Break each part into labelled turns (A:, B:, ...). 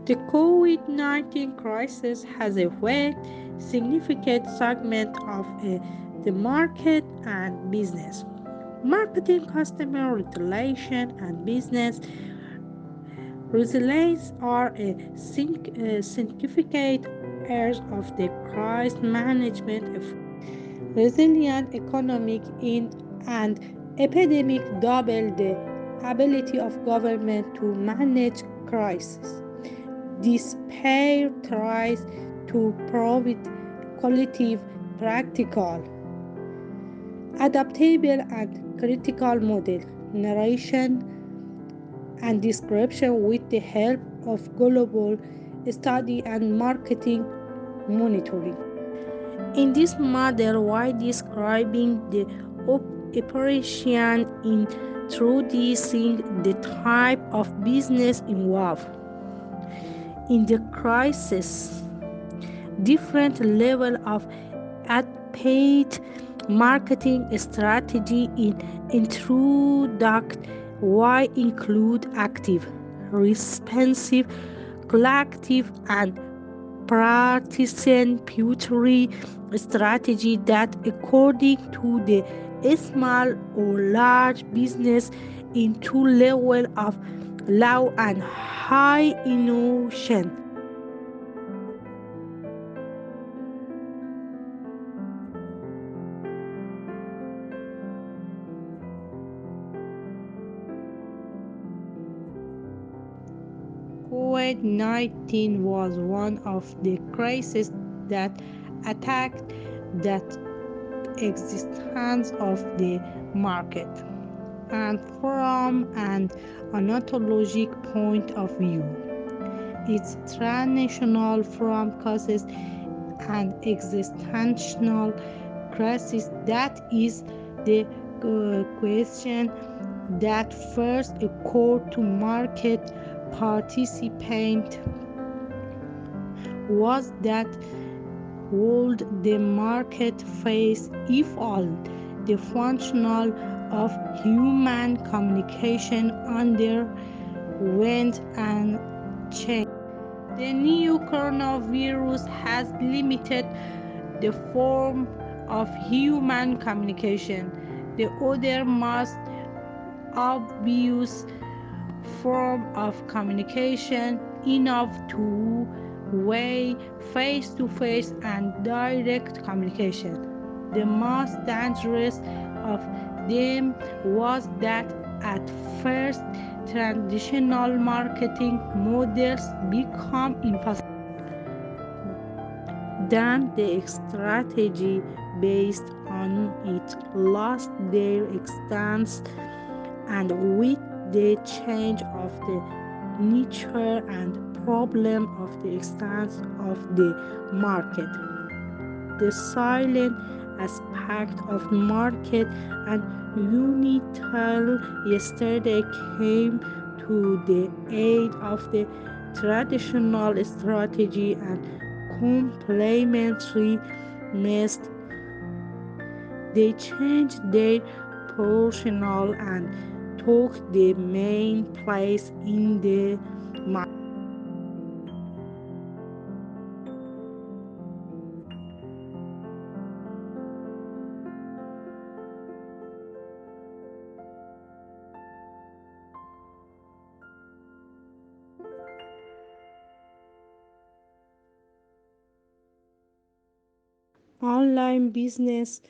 A: The COVID-19 crisis has affected significant segment of the market and business. Marketing, customer relation, and business resilience are a significant areas of the crisis management effort. Resilient economic in and epidemic double the ability of government to manage crisis. This pair tries to provide collective, practical, adaptable, and critical model narration and description with the help of global study and marketing monitoring. In this model, while describing the operation introducing the type of business involved in the crisis, different level of paid marketing strategy in introduct why include active, responsive, collective, and participatory strategy that according to the small or large business into level of low and high innovation. COVID-19 was one of the crises that attacked that existence of the market. And from an ontologic point of view, it's transnational from causes and existential crisis. That is the question that first occurred to market participants was that would the market face if all the functional of human communication underwent and changed. The new coronavirus has limited the form of human communication. The other most obvious form of communication enough to weigh face-to-face and direct communication. The most dangerous of them was that at first traditional marketing models become impossible. Then the strategy based on it lost their extents, and with the change of the nature and problem of the extent of the market, the silent aspect of market and unitil yesterday came to the aid of the traditional strategy and complementary method. They changed their personal and took the main place in the market. Online business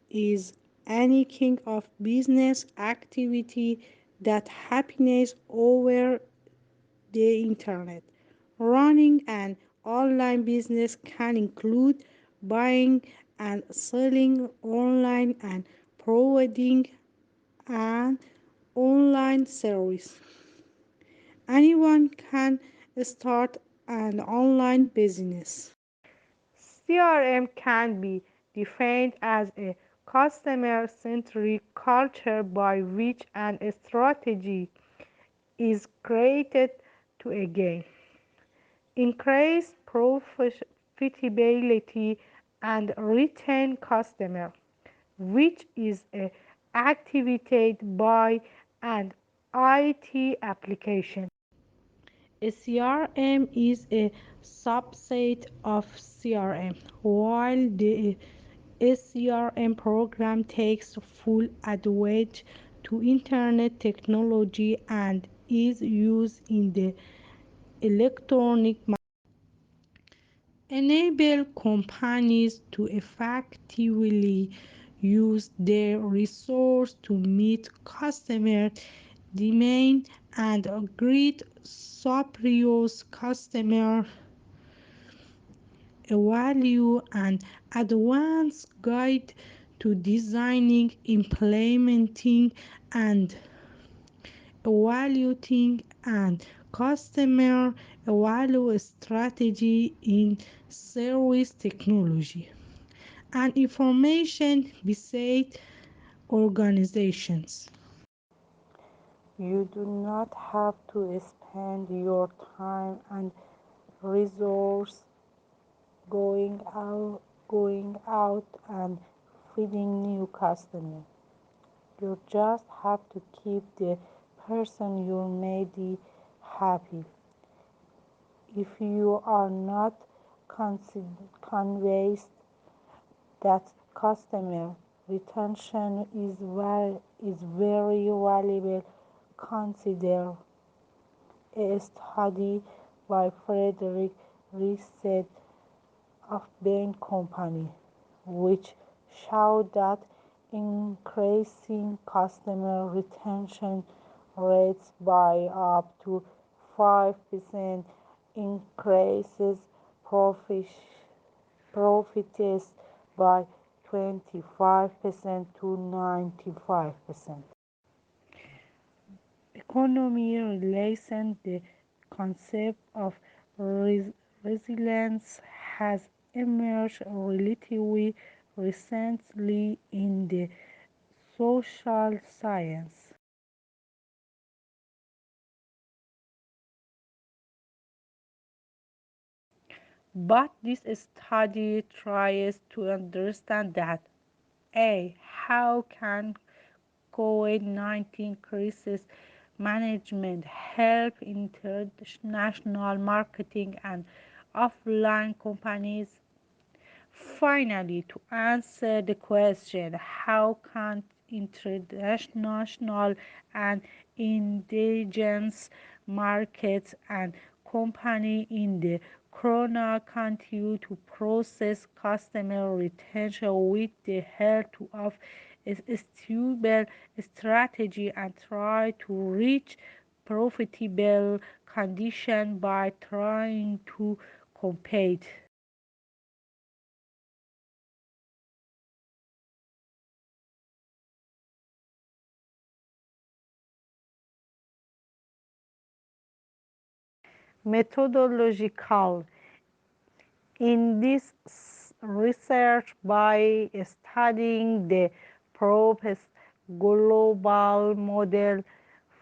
A: is any kind of business activity that happens over the internet. Running an online business can include buying and selling online and providing an online service. Anyone can start an online business. CRM can be defined as a customer-centric culture by which an strategy is created to again increase profitability, and retain customer, which is activated by an IT application. A CRM is a subset of CRM, while the SCRM program takes full advantage to internet technology and is used in the electronic enable companies to effectively use their resources to meet customer demand and create superior customer value and advanced guide to designing, implementing, and evaluating and customer value strategy in service technology and information based organizations.
B: You do not have to spend your time and resources going out and feeding new customers. You just have to keep the person you made happy. If you are not convinced that customer retention is very valuable, consider a study by Frederick Reset of Bain Company, which showed that increasing customer retention rates by up to 5% increases profits by 25% to 95%.
A: Economy relation the concept of resilience has emerged relatively recently in the social science. But this study tries to understand that how can COVID-19 crisis management help international marketing and offline companies? Finally, to answer the question, how can international and indigenous markets and companies in the corona continue to process customer retention with the help of a stable strategy and try to reach profitable condition by trying to compete? Methodological. In this research, by studying the proposed global model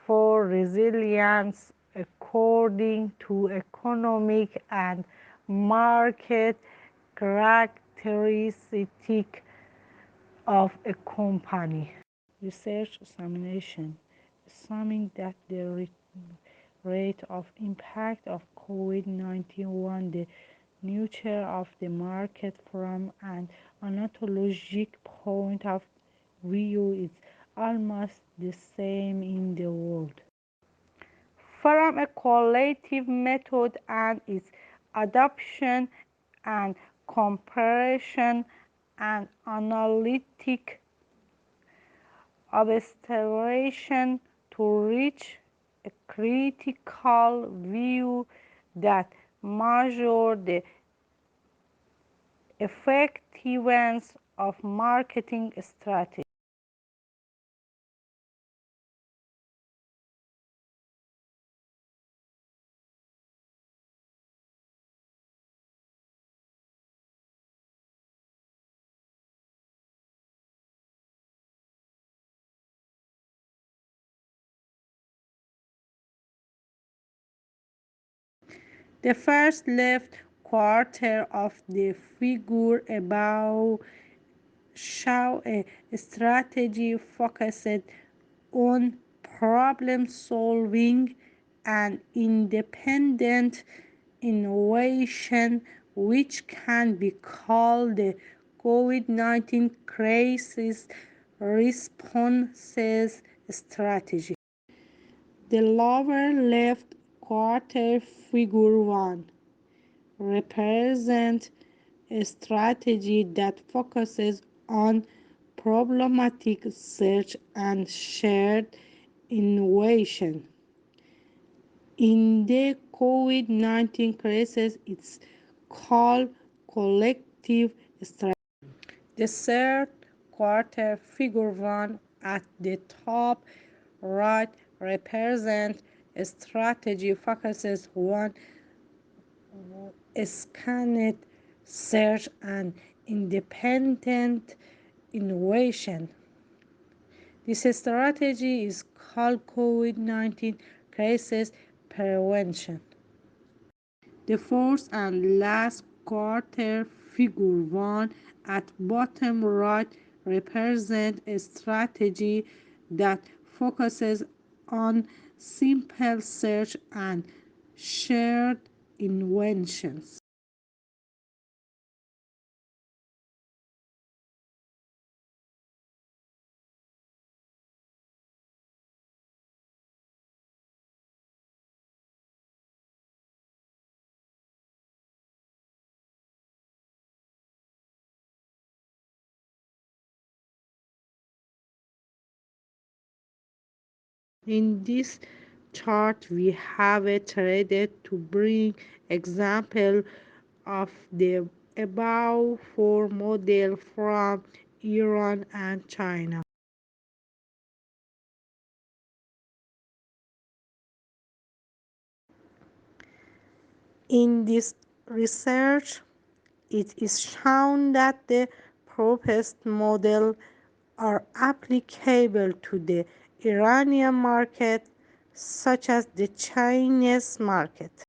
A: for resilience according to economic and market characteristics of a company. Research examination, assuming that the rate of impact of COVID-19 on the nature of the market from an ontologic point of view is almost the same in the world. From a qualitative method and its adoption and comparison and analytic observation to reach a critical view that measure the effectiveness of marketing strategy. The first left quarter of the figure above show a strategy focused on problem solving and independent innovation, which can be called the COVID-19 crisis responses strategy. The lower left quarter figure 1 represents a strategy that focuses on problematic search and shared innovation. In the COVID-19 crisis, it's called collective strategy. The third quarter figure 1 at the top right represents a strategy focuses on scanned search and independent innovation. This strategy is called COVID-19 crisis prevention. The fourth and last quarter figure 1 at bottom right represents a strategy that focuses on simple search and shared inventions. In this chart, we have tried to bring example of the above four models from Iran and China. In this research, it is shown that the proposed models are applicable to the Iranian market such as the Chinese market.